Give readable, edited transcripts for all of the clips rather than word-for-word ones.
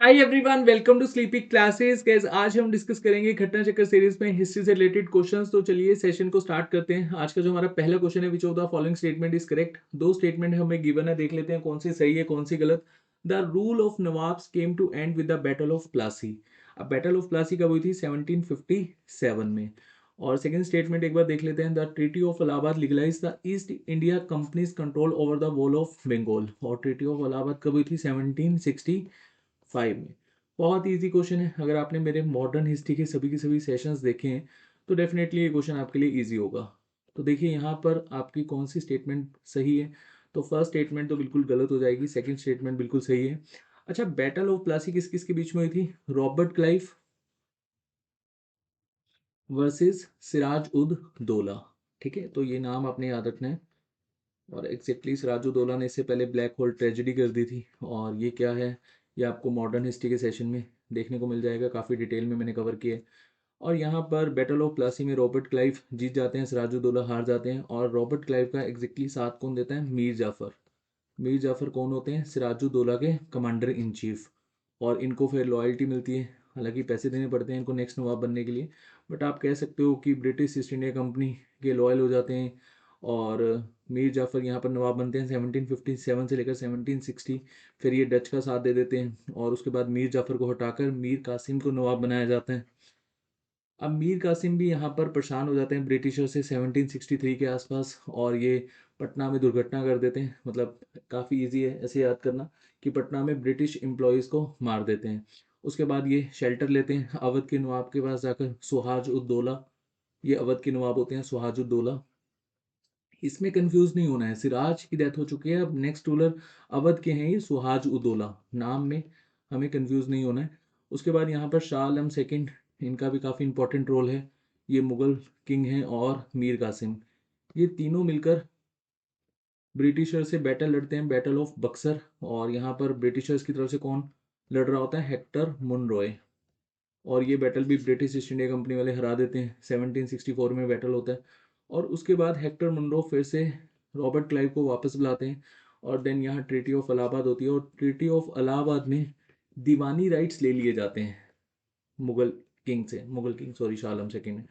Hi everyone, welcome to sleepy classes. Guys, आज हम discuss करेंगे घटना चक्र सीरीज में हिस्ट्री से रिलेटेड क्वेश्चंस। तो चलिए सेशन को स्टार्ट करते हैं। आज का जो हमारा पहला क्वेश्चन है, विच of the following statement is correct. दो स्टेटमेंट हमें गिवन है, देख लेते हैं कौन सी सही है कौन सी गलत। The rule of nawabs came to end with the battle of Plassey. अब बैटल ऑफ प्लासी कब हुई थी? 1757 में। और सेकंड स्टेटमेंट एक बार देख लेते हैं। The treaty of Allahabad legalize the East India company's control over the wall of Bengal. और ट्रीटी ऑफ इलाहाबाद कब हुई थी? 1765 में। बहुत इजी क्वेश्चन है। अगर आपने मेरे मॉडर्न हिस्ट्री के सभी सेशंस देखे हैं तो डेफिनेटली ये क्वेश्चन आपके लिए इजी होगा। तो देखिए यहाँ पर आपकी कौन सी स्टेटमेंट सही है। तो फर्स्ट स्टेटमेंट तो बिल्कुल गलत हो जाएगी, सेकंड स्टेटमेंट बिल्कुल सही है। अच्छा, बैटल ऑफ प्लासी किस किस के बीच में हुई थी? Robert Clive versus Siraj ud Daula. ठीक है, तो ये नाम आपने याद रखना है। और एग्जैक्टली सिराजुद्दौला ने इससे पहले ब्लैक होल ट्रेजेडी कर दी थी। और ये क्या है, ये आपको मॉडर्न हिस्ट्री के सेशन में देखने को मिल जाएगा, काफ़ी डिटेल में मैंने कवर किया है। और यहाँ पर बैटल ऑफ प्लासी में रॉबर्ट क्लाइव जीत जाते हैं, सिराजुद्दौला हार जाते हैं। और रॉबर्ट क्लाइव का एग्जैक्टली साथ कौन देता है? मीर जाफ़र। मीर जाफ़र कौन होते हैं? सिराजुद्दौला के कमांडर इन चीफ। और इनको फिर लॉयल्टी मिलती है, हालांकि पैसे देने पड़ते हैं इनको नेक्स्ट नवाब बनने के लिए। बट आप कह सकते हो कि ब्रिटिश ईस्ट इंडिया कंपनी के लॉयल हो जाते हैं। और मीर जाफ़र यहाँ पर नवाब बनते हैं 1757 से लेकर 1760। फिर ये डच का साथ दे देते हैं और उसके बाद मीर जाफ़र को हटाकर मीर कासिम को नवाब बनाया जाता है। अब मीर कासिम भी यहाँ पर परेशान हो जाते हैं ब्रिटिशर से 1763 के आसपास। और ये पटना में दुर्घटना कर देते हैं। मतलब काफ़ी इजी है ऐसे याद करना कि पटना में ब्रिटिश एम्प्लॉयज़ को मार देते हैं। उसके बाद ये शेल्टर लेते हैं अवध के नवाब के पास जाकर, सुहाज उद्दौला। ये अवध के नवाब होते हैं, सुहाज उद्दौला। इसमें कंफ्यूज नहीं होना है, सिराज की डेथ हो चुकी है, अब नेक्स्ट रूलर अवध के हैं ये सुहाज उदौला। नाम में हमें कंफ्यूज नहीं होना है। उसके बाद यहाँ पर शाह आलम सेकंड, इनका भी काफ़ी इंपॉर्टेंट रोल है। ये मुगल किंग हैं। और मीर कासिम, ये तीनों मिलकर ब्रिटिशर से बैटल लड़ते हैं, बैटल ऑफ बक्सर। और यहाँ पर ब्रिटिशर्स की तरफ से कौन लड़ रहा होता है? हेक्टर मुनरॉय। और ये बैटल भी ब्रिटिश ईस्ट इंडिया कंपनी वाले हरा देते हैं, 1764 में बैटल होता है। और उसके बाद हेक्टर मुनरो फिर से रॉबर्ट क्लाइव को वापस बुलाते हैं। और देन यहाँ ट्रीटी ऑफ इलाहाबाद होती है। और ट्रीटी ऑफ इलाहाबाद में दीवानी राइट्स ले लिए जाते हैं मुगल किंग से, Mughal king sorry Shah Alam second ने।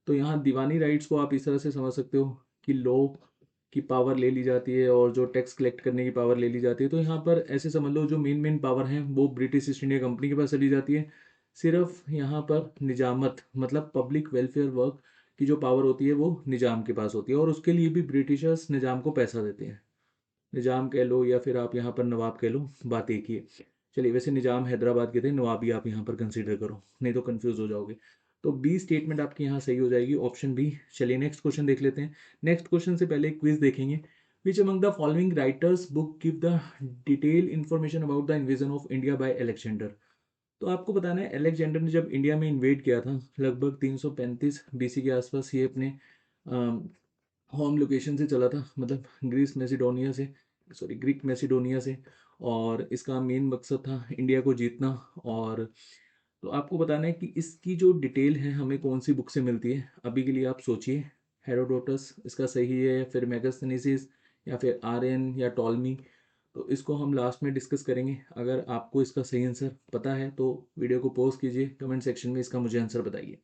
तो यहाँ दीवानी राइट्स को आप इस तरह से समझ सकते हो कि लॉ की पावर ले ली जाती है और जो टैक्स कलेक्ट करने की पावर ले ली जाती है। तो यहाँ पर ऐसे समझ लो जो मेन मेन पावर हैं वो ब्रिटिश ईस्ट इंडिया कंपनी के पास चली जाती है। सिर्फ यहाँ पर निजामत मतलब पब्लिक वेलफेयर वर्क की जो पावर होती है वो निजाम के पास होती है। और उसके लिए भी ब्रिटिशर्स निजाम को पैसा देते हैं। निजाम कह लो या फिर आप यहाँ पर नवाब कह लो, बात एक ही है। चलिए, वैसे निजाम हैदराबाद के थे, नवाबी आप यहाँ पर कंसीडर करो, नहीं तो कंफ्यूज हो जाओगे। तो बी स्टेटमेंट आपकी यहाँ सही हो जाएगी, ऑप्शन बी। चलिए नेक्स्ट क्वेश्चन देख लेते हैं। नेक्स्ट क्वेश्चन से पहले एक क्विज देखेंगे। विच among the following writers book give the detail information about the invasion of India by Alexander. तो आपको बताना है, अलेक्जेंडर ने जब इंडिया में इन्वेड किया था लगभग 335 बीसी के आसपास, ये अपने होम लोकेशन से चला था, मतलब ग्रीस मैसिडोनिया से, सॉरी ग्रीक मैसिडोनिया से। और इसका मेन मकसद था इंडिया को जीतना। और तो आपको बताना है कि इसकी जो डिटेल है हमें कौन सी बुक से मिलती है। अभी के लिए आप सोचिए, हेरोडोटस इसका सही है, फिर मेगास्थनीसिस, या फिर आर्यन या टॉलमी। तो इसको हम लास्ट में डिस्कस करेंगे। अगर आपको इसका सही आंसर पता है तो वीडियो को पॉज कीजिए, कमेंट सेक्शन में इसका मुझे आंसर बताइए।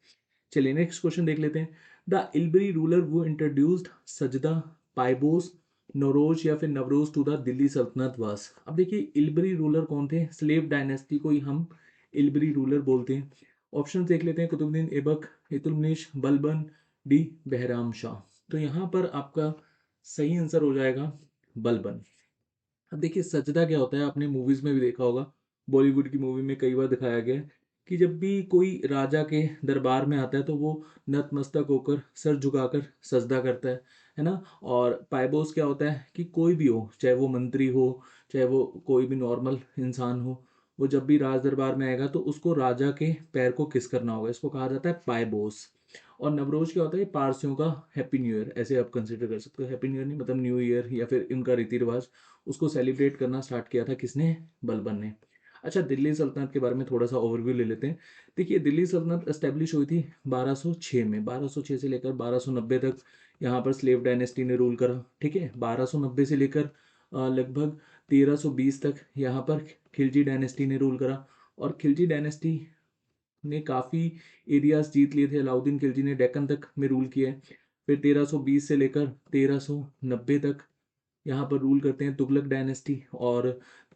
चलिए नेक्स्ट क्वेश्चन देख लेते हैं। द इलबरी रूलर वो इंट्रोड्यूस्ड सजदा, पाइबोस, नौरोज या फिर नवरोज टू द दिल्ली सल्तनत वास। अब देखिए, इलबरी रूलर कौन थे? स्लेव डायनेस्टी को ही हम इलबरी रूलर बोलते हैं। ऑप्शन देख लेते हैं। कुतुबुद्दीन ऐबक, इल्तुतमिश, बलबन, डी बहराम शाह। तो यहाँ पर आपका सही आंसर हो जाएगा बलबन। अब देखिए, सजदा क्या होता है, आपने मूवीज में भी देखा होगा, बॉलीवुड की मूवी में कई बार दिखाया गया है कि जब भी कोई राजा के दरबार में आता है तो वो नतमस्तक होकर सर झुकाकर सजदा करता है ना। और पाइबोस क्या होता है कि कोई भी हो, चाहे वो मंत्री हो, चाहे वो कोई भी नॉर्मल इंसान हो, वो जब भी राज दरबार में आएगा तो उसको राजा के पैर को किस करना होगा, इसको कहा जाता है पाइबोस। और नवरोज क्या होता है? पारसियों का हैप्पी न्यू ईयर, ऐसे आप कंसिडर कर सकते हो। हैप्पी न्यू ईयर नहीं, मतलब न्यू ईयर या फिर इनका रीति रिवाज, उसको सेलिब्रेट करना स्टार्ट किया था किसने? बलबन ने। अच्छा, दिल्ली सल्तनत के बारे में थोड़ा सा ओवरव्यू ले लेते हैं। देखिए, दिल्ली सल्तनत एस्टेब्लिश हुई थी 1206 में। 1206 से लेकर 1290 तक यहाँ पर स्लेव डायनेस्टी ने रूल करा। ठीक है, 1290 से लेकर लगभग 1320 तक यहाँ पर खिलजी डायनेस्टी ने रूल करा। और खिलजी डायनेस्टी ने काफ़ी एरियाज जीत लिए थे। अलाउद्दीन खिलजी ने डेक्कन तक में रूल किया है। फिर 1320 से लेकर 1390 तक यहाँ पर रूल करते हैं तुगलक डायनेस्टी। और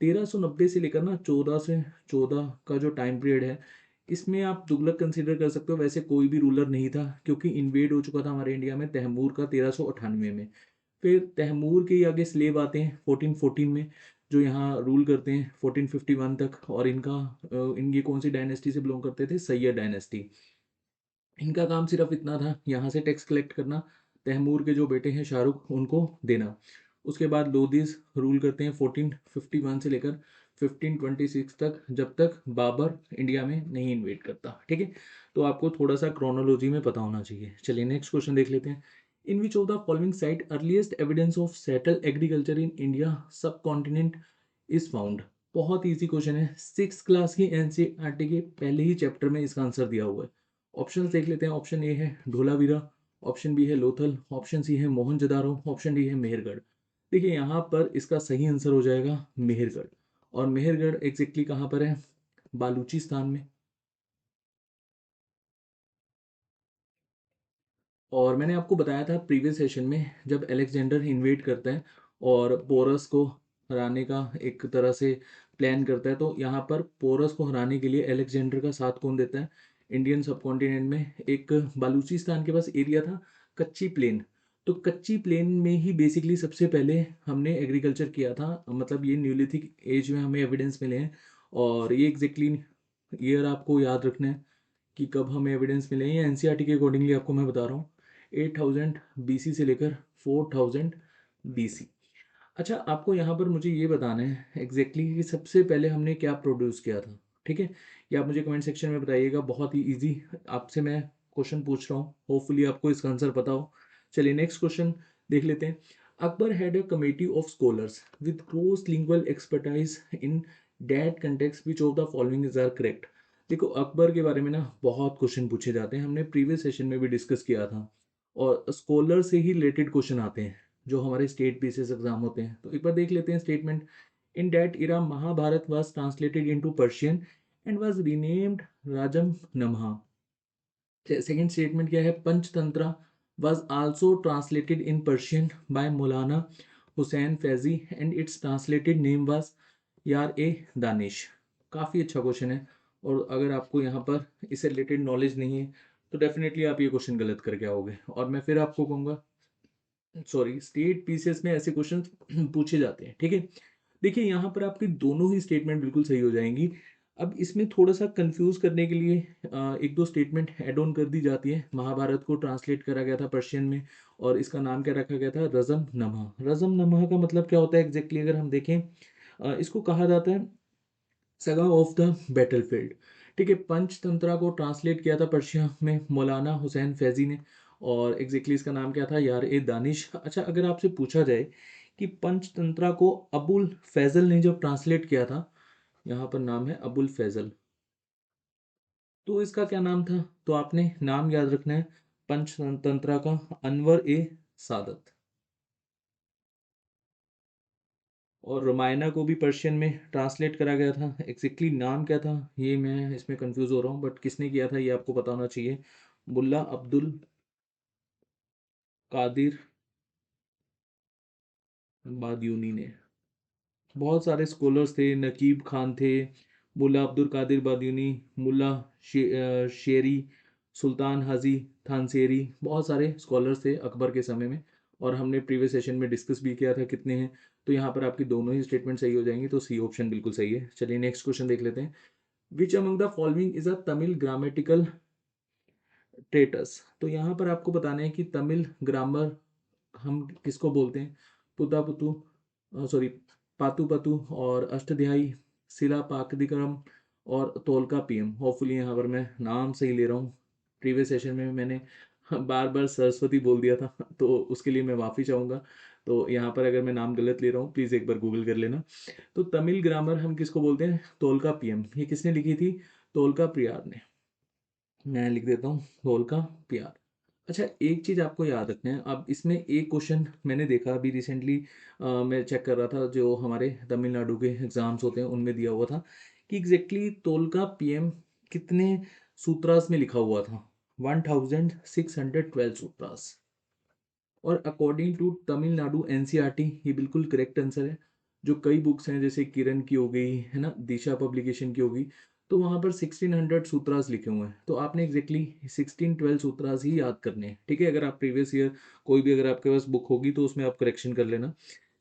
1390 से लेकर ना 14 से 14 का जो टाइम पीरियड है, इसमें आप तुगलक कंसीडर कर सकते हो। वैसे कोई भी रूलर नहीं था, क्योंकि इन्वेड हो चुका था हमारे इंडिया में तैमूर का 1398 में। फिर तैमूर के ही आगे स्लेव आते हैं 1414 में, जो यहाँ रूल करते हैं 1451 तक। और ये कौन सी डायनेस्टी से बिलोंग करते थे? सैयद डायनेस्टी। इनका काम सिर्फ इतना था, यहाँ से टैक्स कलेक्ट करना, तैमूर के जो बेटे हैं शाहरुख उनको देना। उसके बाद लोदीज रूल करते हैं 1451 से लेकर 1526 तक, जब तक बाबर इंडिया में नहीं इन्वेड करता। ठीक है, तो आपको थोड़ा सा क्रोनोलॉजी में पता होना चाहिए। चलिए नेक्स्ट क्वेश्चन देख लेते हैं। In which of the following site earliest evidence of settle agriculture in India subcontinent is found? बहुत ईजी क्वेश्चन है, 6 क्लास की एनसीईआरटी के पहले ही चैप्टर में इसका आंसर दिया हुआ है। ऑप्शन देख लेते हैं। ऑप्शन ए है धोलावीरा, ऑप्शन बी है लोथल, ऑप्शन सी है मोहनजोदारो, ऑप्शन डी है मेहरगढ़। देखिए यहाँ पर इसका सही आंसर हो जाएगा मेहरगढ़। और मेहरगढ़ एग्जैक्टली कहाँ पर है? बालूचिस्तान में। और मैंने आपको बताया था प्रीवियस सेशन में, जब अलेक्जेंडर इन्वेट करता है और पोरस को हराने का एक तरह से प्लान करता है, तो यहाँ पर पोरस को हराने के लिए अलेक्जेंडर का साथ कौन देता है? इंडियन सब कॉन्टिनेंट में एक बालूचिस्तान के पास एरिया था, कच्ची प्लेन। तो कच्ची प्लेन में ही बेसिकली सबसे पहले हमने एग्रीकल्चर किया था। मतलब ये न्यूलिथिक एज में हमें एविडेंस मिले हैं। और ये एग्जैक्टली ईयर आपको याद रखना है कि कब हमें एविडेंस मिले हैं। या एनसीईआरटी के अकॉर्डिंगली आपको मैं बता रहा हूँ, 8000 बीसी से लेकर 4000 बीसी। अच्छा, आपको यहाँ पर मुझे ये बताना है एग्जैक्टली कि सबसे पहले हमने क्या प्रोड्यूस किया था। ठीक है, ये आप मुझे कमेंट सेक्शन में बताइएगा। बहुत ही इजी आपसे मैं क्वेश्चन पूछ रहा हूँ, होपफुली आपको इसका आंसर पता हो। चलिए नेक्स्ट क्वेश्चन देख लेते हैं। Akbar had a committee of scholars with close lingual expertise in that context which of the following is are correct? देखो, अकबर के बारे में ना बहुत क्वेश्चन पूछे जाते हैं, हमने प्रीवियस सेशन में भी डिस्कस किया था। और स्कॉलर से ही रिलेटेड क्वेश्चन आते हैं जो हमारे स्टेट बेसिस एग्जाम होते हैं। तो एक बार देख लेते हैं statement. In that era Mahabharata was translated into Persian and was renamed Razmnama. Second statement क्या है? Panchatantra was also translated in Persian by Maulana Hussain Faizi and its translated name was Iyar e Danish. काफ़ी अच्छा क्वेश्चन है। और अगर आपको यहाँ पर इससे रिलेटेड नॉलेज नहीं है, तो डेफिनेटली आप ये क्वेश्चन गलत करके आओगे। और मैं फिर आपको कहूँगा, सॉरी, स्टेट पीसीएस में ऐसे क्वेश्चन पूछे जाते हैं। ठीक है, देखिए यहाँ पर आपकी दोनों ही स्टेटमेंट बिल्कुल सही हो जाएंगी। अब इसमें थोड़ा सा कंफ्यूज करने के लिए एक दो स्टेटमेंट ऐड ऑन कर दी जाती है। महाभारत को ट्रांसलेट करा गया था पर्शियन में, और इसका नाम क्या रखा गया था? रजम नमः। रजम नमः का मतलब क्या होता है एग्जैक्टली अगर हम देखें, इसको कहा जाता है सगा ऑफ द बैटलफील्ड। ठीक है, पंचतंत्रा को ट्रांसलेट किया था पर्शिया में मौलाना हुसैन फैजी ने। और एग्जैक्टली इसका नाम क्या था? यार ए दानिश। अच्छा, अगर आपसे पूछा जाए कि पंचतंत्रा को अबुल फैजल ने जब ट्रांसलेट किया था, यहाँ पर नाम है अबुल फैजल, तो इसका क्या नाम था? तो आपने नाम याद रखना है पंचतंत्रा का, अनवर ए सादत। और रामायणा को भी पर्शियन में ट्रांसलेट करा गया था। एग्जैक्टली नाम क्या था, ये मैं इसमें कंफ्यूज हो रहा हूँ, बट किसने किया था ये आपको पता होना चाहिए। मुल्ला अब्दुल कादिर बादयूनी ने। बहुत सारे स्कॉलर्स थे, नकीब खान थे, मुल्ला अब्दुल कादिर बादयूनी, मुल्ला शेरी, सुल्तान हाजी थानसेरी, बहुत सारे स्कॉलर्स थे अकबर के समय में। और हमने प्रीवियस सेशन में डिस्कस भी किया था कितने हैं। तो यहाँ पर आपकी दोनों ही स्टेटमेंट सही हो जाएंगी, तो सी ऑप्शन बिल्कुल सही है। चलिए नेक्स्ट क्वेश्चन देख लेते हैं। Which among the following is a Tamil grammatical traits? तो यहाँ पर आपको बताना है कि तमिल ग्रामर हम किसको बोलते हैं? पुता पुतु, सॉरी, पातु पतु, और अष्टध्यायी, शिला पाकदिक्रम, और तोलका पीएम। होपफुली यहाँ पर मैं नाम सही ले रहा हूँ। प्रीवियस सेशन में मैंने बार बार सरस्वती बोल दिया था, तो उसके लिए मैं माफ़ी चाहूँगा। तो यहाँ पर अगर मैं नाम गलत ले रहा हूँ, प्लीज़ एक बार गूगल कर लेना। तो तमिल ग्रामर हम किसको बोलते हैं? तोलका पीएम। ये किसने लिखी थी? तोलका प्रियार ने। मैं लिख देता हूँ तोलका प्रियार। अच्छा, एक चीज़ आपको याद रखना है। अब इसमें एक क्वेश्चन मैंने देखा अभी रिसेंटली, मैं चेक कर रहा था जो हमारे तमिलनाडु के एग्ज़ाम्स होते हैं उनमें दिया हुआ था, कि एग्जैक्टली तोलका पीएम कितने सूत्रास में लिखा हुआ था? 1612 सूत्रास। और अकॉर्डिंग टू तमिलनाडु एनसीईआरटी ये बिल्कुल करेक्ट आंसर है। जो कई बुक्स हैं जैसे किरण की हो गई है ना, दिशा पब्लिकेशन की होगी, तो वहाँ पर 1600 सूत्रास लिखे हुए हैं, तो आपने एग्जैक्टली 1612 सूत्रास ही याद करने हैं। ठीक है, अगर आप प्रीवियस ईयर कोई भी अगर आपके पास बुक होगी तो उसमें आप करेक्शन कर लेना।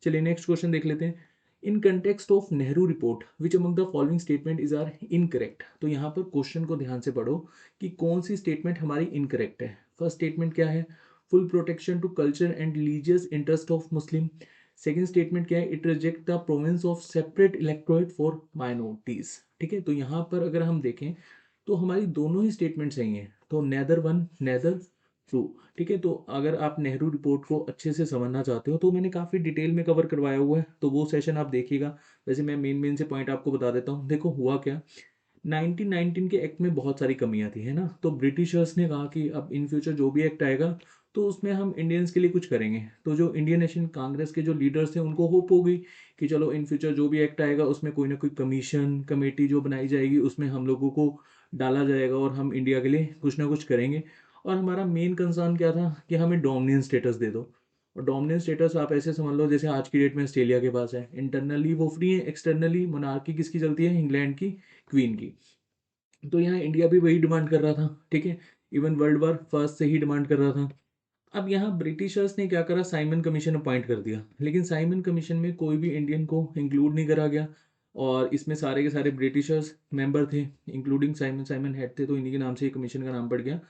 चलिए नेक्स्ट क्वेश्चन देख लेते हैं। In context of Nehru report which among the following statement is are incorrect. तो यहाँ पर क्वेश्चन को ध्यान से पढ़ो कि कौन सी स्टेटमेंट हमारी इनकरेक्ट है। फर्स्ट स्टेटमेंट क्या है? Full protection to culture and religious interest of Muslim. Second statement क्या है? It reject the province of separate electorate for minorities. ठीक है, तो यहाँ पर अगर हम देखें तो हमारी दोनों ही स्टेटमेंट सही हैं, तो नेदर वन नेदर ट्रू। ठीक है, तो अगर आप नेहरू रिपोर्ट को अच्छे से समझना चाहते हो तो मैंने काफ़ी डिटेल में कवर करवाया हुआ है, तो वो सेशन आप देखिएगा। वैसे मैं मेन मेन से पॉइंट आपको बता देता हूँ। देखो हुआ क्या, 1919 के एक्ट में बहुत सारी कमियां थी, है ना, तो ब्रिटिशर्स ने कहा कि अब इन फ्यूचर जो भी एक्ट आएगा तो उसमें हम इंडियंस के लिए कुछ करेंगे। तो जो इंडियन नेशनल कांग्रेस के जो लीडर्स थे उनको होप हो गई कि चलो इन फ्यूचर जो भी एक्ट आएगा उसमें कोई ना कोई कमीशन कमेटी जो बनाई जाएगी उसमें हम लोगों को डाला जाएगा और हम इंडिया के लिए कुछ ना कुछ करेंगे। और हमारा मेन कंसर्न क्या था कि हमें डोमिनियन स्टेटस दे दो। और डोमिनियन स्टेटस आप ऐसे समझ लो जैसे आज की डेट में ऑस्ट्रेलिया के पास है, इंटरनली वो फ्री है, एक्सटर्नली मोनार्की किसकी चलती है? इंग्लैंड की क्वीन की। तो यहाँ इंडिया भी वही डिमांड कर रहा था। ठीक है, इवन वर्ल्ड वार फर्स्ट से ही डिमांड कर रहा था। अब यहाँ ब्रिटिशर्स ने क्या करा, साइमन कमीशन अपॉइंट कर दिया, लेकिन साइमन कमीशन में कोई भी इंडियन को इंक्लूड नहीं करा गया। और इसमें सारे के सारे ब्रिटिशर्स मेंबर थे, इंक्लूडिंग साइमन। साइमन हेड थे तो इन्हीं के नाम से ये कमीशन का नाम पड़ गया।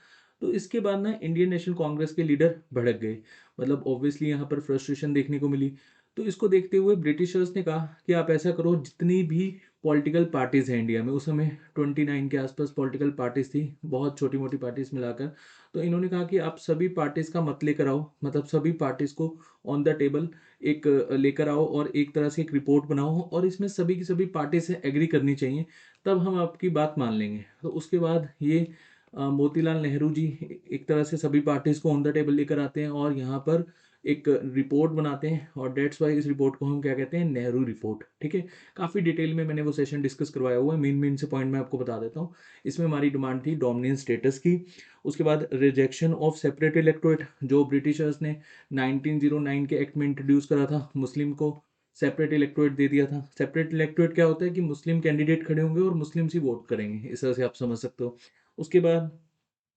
तो इसके बाद ना इंडियन नेशनल कांग्रेस के लीडर भड़क गए, मतलब ऑब्वियसली यहाँ पर फ्रस्ट्रेशन देखने को मिली। तो इसको देखते हुए ब्रिटिशर्स ने कहा कि आप ऐसा करो, जितनी भी पॉलिटिकल पार्टीज हैं इंडिया में, उस समय 29 के आसपास पॉलिटिकल पार्टीज थी, बहुत छोटी मोटी पार्टीज मिलाकर। तो इन्होंने कहा कि आप सभी पार्टीज का मत लेकर आओ, मतलब सभी पार्टीज को ऑन द टेबल एक लेकर आओ और एक तरह से एक रिपोर्ट बनाओ, और इसमें सभी की सभी पार्टी से एग्री करनी चाहिए, तब हम आपकी बात मान लेंगे। तो उसके बाद ये मोतीलाल नेहरू जी एक तरह से सभी पार्टीज को ऑन द टेबल लेकर आते हैं और यहाँ पर एक रिपोर्ट बनाते हैं, और डेट्स वाई इस रिपोर्ट को हम क्या कहते हैं? नेहरू रिपोर्ट। ठीक है, काफ़ी डिटेल में मैंने वो सेशन डिस्कस करवाया हुआ है, मेन मेन से पॉइंट मैं आपको बता देता हूँ। इसमें हमारी डिमांड थी डोमिनियन स्टेटस की। उसके बाद रिजेक्शन ऑफ सेपरेट इलेक्टोरेट, जो ब्रिटिशर्स ने 1909 के एक्ट में इंट्रोड्यूस करा था, मुस्लिम को सेपरेट इलेक्टोरेट दे दिया था। सेपरेट इलेक्टोरेट क्या होता है कि मुस्लिम कैंडिडेट खड़े होंगे और मुस्लिम ही वोट करेंगे, इस तरह से आप समझ सकते हो। उसके बाद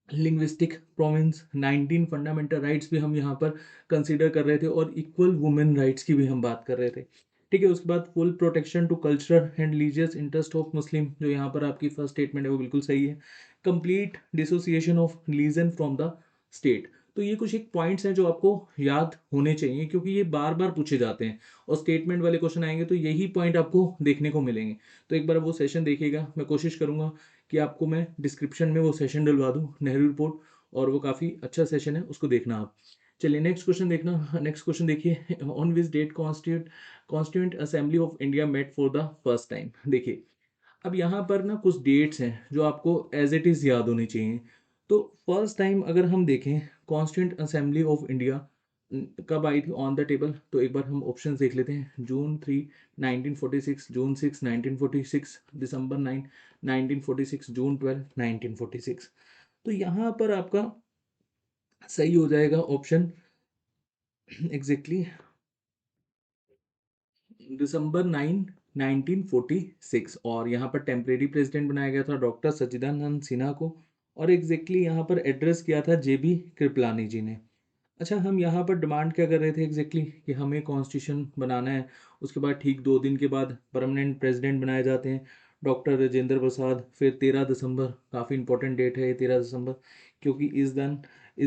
लिंग्विस्टिक प्रोविंस, 19 फंडामेंटल राइट्स भी हम यहाँ पर कंसीडर कर रहे थे, और इक्वल वुमेन राइट्स की भी हम बात कर रहे थे। ठीक है, उसके बाद full protection to cultural and religious interest of Muslim, जो यहाँ पर आपकी फर्स्ट स्टेटमेंट है वो बिल्कुल सही है। Complete dissociation of religion from the state. तो ये कुछ एक पॉइंट्स हैं जो आपको याद होने चाहिए, क्योंकि ये बार बार पूछे जाते हैं, और स्टेटमेंट वाले क्वेश्चन आएंगे तो यही पॉइंट आपको देखने को मिलेंगे। तो एक बार वो सेशन देखिएगा, मैं कोशिश करूंगा कि आपको मैं डिस्क्रिप्शन में वो सेशन डलवा दूँ नेहरू रिपोर्ट, और वो काफ़ी अच्छा सेशन है, उसको देखना आप। चलिए नेक्स्ट क्वेश्चन देखना। नेक्स्ट क्वेश्चन देखिए, on which date constituent assembly of India met for the first time. देखिए, अब यहाँ पर ना कुछ डेट्स हैं जो आपको एज इट इज़ याद होनी चाहिए। तो फर्स्ट टाइम अगर हम देखें कॉन्स्टिट्यूंट असेंबली ऑफ इंडिया कब आई थी ऑन द टेबल, तो एक बार हम ऑप्शंस देख लेते हैं। जून 3 1946, जून 6 1946, दिसंबर 9 1946, जून 12 1946। तो यहाँ पर आपका सही हो जाएगा ऑप्शन एग्जैक्टली दिसंबर 9 1946। और यहाँ पर टेम्परेरी प्रेसिडेंट बनाया गया था डॉक्टर सच्चिदानंद सिन्हा को, और एग्जैक्टली यहाँ पर एड्रेस किया था JB कृपलानी जी ने। अच्छा, हम यहाँ पर डिमांड क्या कर रहे थे एग्जैक्टली कि हमें कॉन्स्टिट्यूशन बनाना है। उसके बाद ठीक 2 दिन के बाद परमानेंट प्रेसिडेंट बनाए जाते हैं, डॉक्टर राजेंद्र प्रसाद। फिर 13 दिसंबर, काफ़ी इंपॉर्टेंट डेट है ये 13 दिसंबर, क्योंकि इस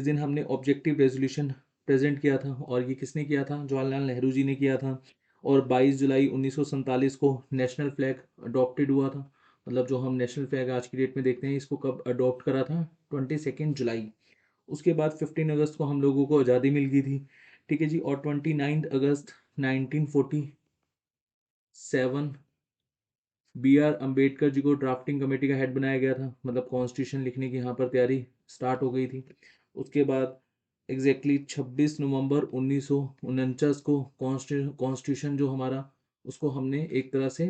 दिन हमने ऑब्जेक्टिव रेजोल्यूशन प्रेजेंट किया था, और ये किसने किया था? जवाहरलाल नेहरू जी ने किया था। और 22 जुलाई 1947 को नेशनल फ्लैग अडॉप्टेड हुआ था, मतलब जो हम नेशनल फ्लैग आज की डेट में देखते हैं, इसको कब अडॉप्ट करा था? 22 जुलाई। उसके बाद 15 अगस्त को हम लोगों को आज़ादी मिल गई थी। ठीक है जी, और 29 अगस्त 1947 B.R. अम्बेडकर जी को ड्राफ्टिंग कमेटी का हेड बनाया गया था, मतलब कॉन्स्टिट्यूशन लिखने की यहाँ पर तैयारी स्टार्ट हो गई थी। उसके बाद एग्जैक्टली 26 नवंबर 1949 को कॉन्स्टिट्यूशन जो हमारा, उसको हमने एक तरह से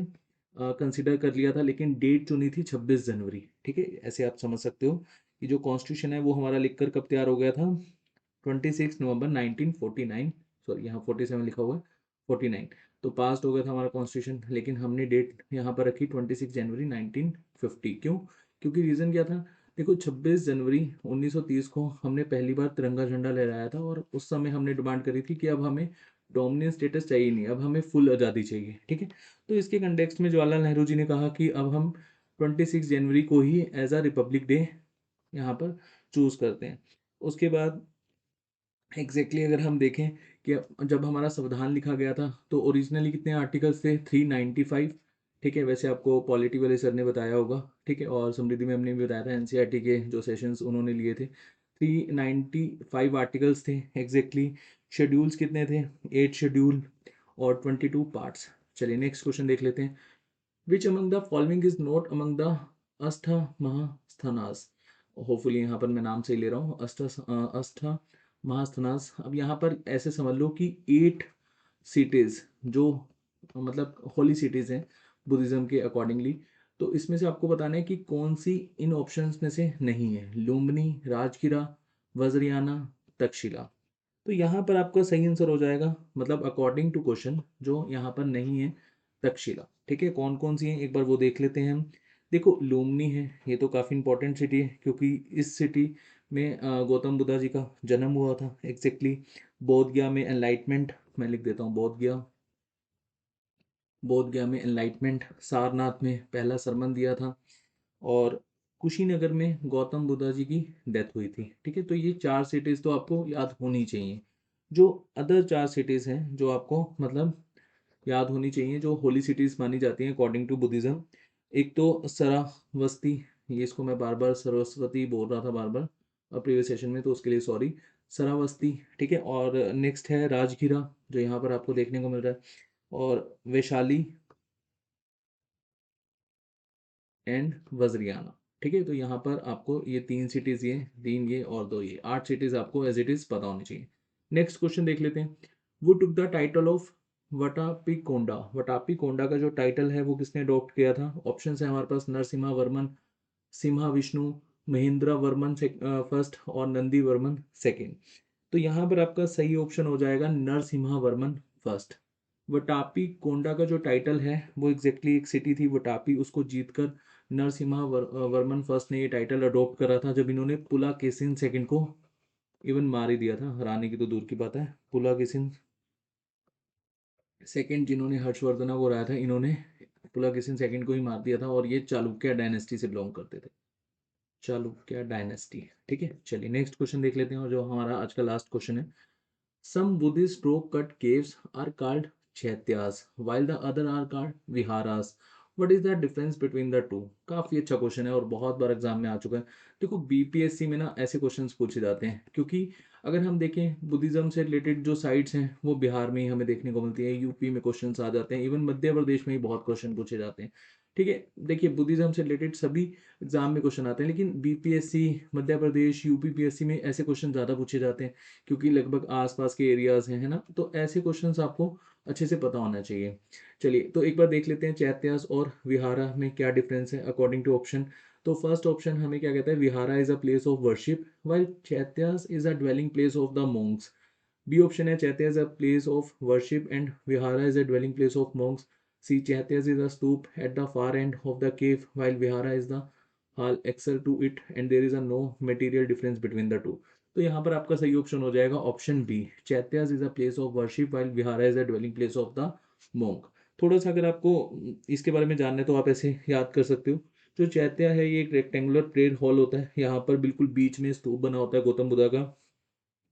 कंसिडर कर लिया था, लेकिन डेट चुनी थी 26 जनवरी। ठीक है, ऐसे आप समझ सकते हो कि जो कॉन्स्टिट्यूशन है वो हमारा लिखकर कब तैयार हो गया था, 26 नवंबर 1949। सॉरी, यहाँ 47 लिखा हुआ है, 49। तो पास्ट हो गया था हमारा कॉन्स्टिट्यूशन, लेकिन हमने डेट यहाँ पर रखी 26 जनवरी 1950। क्यों? क्योंकि रीज़न क्या था, देखो 26 जनवरी 1930 को हमने पहली बार तिरंगा झंडा लहराया था, और उस समय हमने डिमांड करी थी कि अब हमें डोमिनियन स्टेटस चाहिए नहीं, अब हमें फुल आज़ादी चाहिए। ठीक है, तो इसके कंटेक्स्ट में जवाहरलाल नेहरू जी ने कहा कि अब हम 26 जनवरी को ही एज अ रिपब्लिक डे यहाँ पर चूज़ करते हैं। उसके बाद अगर हम देखें कि जब हमारा संविधान लिखा गया था तो ओरिजिनली कितने आर्टिकल्स थे, 395। ठीक है, वैसे आपको पॉलिटी वाले सर ने बताया होगा। ठीक है, और समृद्धि मैम ने भी बताया था, एनसीईआरटी के जो सेशंस उन्होंने लिए थे, 395 आर्टिकल्स थे शेड्यूल्स कितने थे, 8 शेड्यूल और 22 पार्ट्स। चलिए नेक्स्ट क्वेश्चन देख लेते हैं। Which among the following is not among the Ashta Mahasthanas. Hopefully यहाँ पर मैं नाम सही ले रहा हूँ, अस्थ महास्थनास। अब यहाँ पर ऐसे समझ लो कि 8 सिटीज जो मतलब होली सिटीज हैं बुद्धिज्म के अकॉर्डिंगली, तो इसमें से आपको बताना है कि कौन सी इन ऑप्शंस में से नहीं है, लुम्बिनी, राजगिरा, वज्रयाना, तक्षशिला। तो यहाँ पर आपका सही आंसर हो जाएगा, मतलब अकॉर्डिंग टू क्वेश्चन जो यहाँ पर नहीं है, तक्षशिला। ठीक है, कौन कौन सी है एक बार वो देख लेते हैं हम। देखो लुम्बिनी है, ये तो काफ़ी इंपॉर्टेंट सिटी है क्योंकि इस सिटी में गौतम बुद्धा जी का जन्म हुआ था बोध गया में एनलाइटमेंट, मैं लिख देता हूँ बोध गया में एनलाइटमेंट, सारनाथ में पहला सरमन दिया था, और कुशीनगर में गौतम बुद्धा जी की डेथ हुई थी। ठीक है, तो ये 4 सिटीज़ तो आपको याद होनी चाहिए। जो अदर 4 सिटीज़ हैं जो आपको मतलब याद होनी चाहिए, जो होली सिटीज़ मानी जाती हैं अकॉर्डिंग टू बुद्धिज़्म। एक तो सरावस्ती, ये इसको मैं बार बार सरस्वती बोल रहा था बार बार प्रीवियस सेशन में, तो उसके लिए सॉरी। सरावस्ती, ठीक है, और नेक्स्ट है राजगिरा जो यहाँ पर आपको देखने को मिल रहा है, और वैशाली एंड वज्रियाना। ठीक है, तो यहाँ पर आपको ये 3 सिटीज़, ये 3 ये और 2 ये 8 सिटीज़ आपको एज इट इज़ पता होनी चाहिए। नेक्स्ट क्वेश्चन देख लेते हैं। वो टुक द टाइटल ऑफ वटापीकोंडा। वटापीकोंडा का जो टाइटल है वो किसने अडॉप्ट किया था? ऑप्शन है हमारे पास, नरसिम्हा वर्मन, सिम्हा विष्णु, महेंद्र वर्मन फर्स्ट और नंदी वर्मन सेकेंड। तो यहाँ पर आपका सही ऑप्शन हो जाएगा नरसिम्हा वर्मन फर्स्ट। वटापी कोंडा का जो टाइटल है वो एक सिटी थी वटापी, उसको जीतकर नरसिम्हा वर्मन फर्स्ट ने ये टाइटल अडॉप्ट करा था, जब इन्होंने पुलाकेशिन सेकंड को इवन मार ही दिया था, हराने की तो दूर की बात है। पुलाकेशिन सेकंड जिन्होंने हर्षवर्धना को हराया था, इन्होंने पुलाकेशिन सेकंड को ही मार दिया था, और ये चालुक्य डायनेस्टी से बिलोंग करते थे, चालुक्य डायनेस्टी। ठीक है, चलिए नेक्स्ट क्वेश्चन देख लेते हैं, और जो हमारा आज का लास्ट क्वेश्चन है। Some Buddhist rock-cut caves are called chaityas, while the other are called viharas. What is the difference between the two? काफ़ी अच्छा क्वेश्चन है और बहुत बार एग्जाम में आ चुका है। देखो बीपीएससी में ना ऐसे क्वेश्चंस पूछे जाते हैं, क्योंकि अगर हम देखें बुद्धिज्म से रिलेटेड जो साइट्स हैं वो बिहार में ही हमें देखने को मिलती है, यूपी में क्वेश्चंस आ जाते हैं, इवन मध्य प्रदेश में ही बहुत क्वेश्चन पूछे जाते हैं। ठीक है, देखिए बुद्धिज्म से रिलेटेड सभी एग्जाम में क्वेश्चन आते हैं, लेकिन BPSC, Madhya Pradesh, UP PSC में ऐसे क्वेश्चन ज़्यादा पूछे जाते हैं क्योंकि लगभग आसपास के एरियाज हैं, है ना, तो ऐसे क्वेश्चंस आपको अच्छे से पता होना चाहिए। चलिए तो एक बार देख लेते हैं चैत्यास और विहारा में क्या डिफरेंस है अकॉर्डिंग टू ऑप्शन। तो फर्स्ट ऑप्शन हमें क्या कहता है, vihara is a place of worship while chaityas is a dwelling place of the monks। B option है chaitya is a place of worship and vihara is a dwelling place of monks। C chaitya is a stupa at the far end of the cave while vihara is the hall access to it and there is a no material difference between the two। तो यहाँ पर आपका सही option हो जाएगा option B, chaityas is a place of worship while vihara is a dwelling place of the monk। थोड़ा सा अगर आपको इसके बारे में जानना है तो आप ऐसे याद कर सकते हो। जो चैत्या है ये एक रेक्टेंगुलर प्रेयर हॉल होता है, यहाँ पर बिल्कुल बीच में स्तूप बना होता है गौतम बुद्धा का,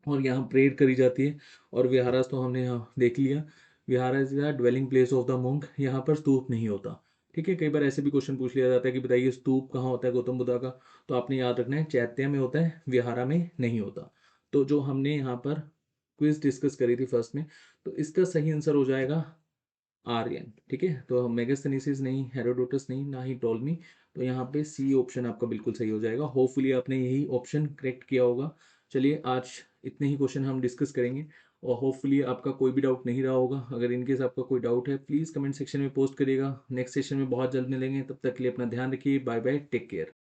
और यहाँ प्रेयर करी जाती है। और विहारास तो हमने यहाँ देख लिया, vihara is the dwelling place of the monk, यहाँ पर स्तूप नहीं होता। ठीक है, कई बार ऐसे भी क्वेश्चन पूछ लिया जाता है कि बताइए स्तूप कहाँ होता है गौतम बुद्धा का, तो आपने याद रखना है चैत्य में होता है, विहारा में नहीं होता। तो जो हमने यहाँ पर क्विज डिस्कस करी थी फर्स्ट में, तो इसका सही आंसर हो जाएगा आर्यन। ठीक है, तो मेगास्थनीसिस नहीं, हेरोडोटस नहीं, ना ही टोलमी। तो यहाँ पे सी ऑप्शन आपका बिल्कुल सही हो जाएगा। होपफुली आपने यही ऑप्शन करेक्ट किया होगा। चलिए आज इतने ही क्वेश्चन हम डिस्कस करेंगे, और होपफुली आपका कोई भी डाउट नहीं रहा होगा। अगर इन केस आपका कोई डाउट है प्लीज़ कमेंट सेक्शन में पोस्ट करिएगा। नेक्स्ट सेशन में बहुत जल्द मिलेंगे, तब तक के लिए अपना ध्यान रखिए। Bye bye, take care.